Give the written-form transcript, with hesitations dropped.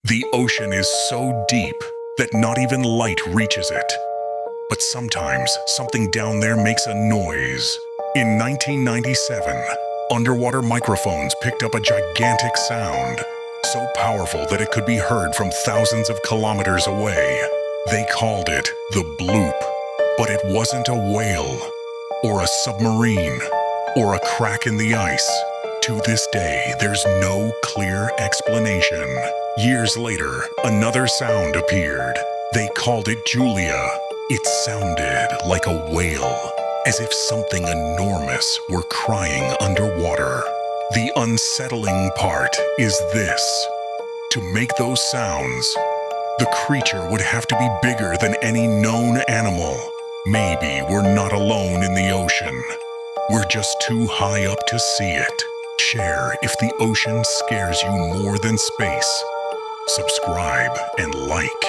The ocean is so deep that not even light reaches it. But sometimes something down there makes a noise. In 1997, underwater microphones picked up a gigantic sound, so powerful that it could be heard from thousands of kilometers away. They called it the bloop. But it wasn't a whale, or a submarine, or a crack in the ice. To this day, there's no clear explanation. Years later, another sound appeared. They called it Julia. It sounded like a whale, as if something enormous were crying underwater. The unsettling part is this. To make those sounds, the creature would have to be bigger than any known animal. Maybe we're not alone in the ocean. We're just too high up to see it. Share if the ocean scares you more than space. Subscribe and like.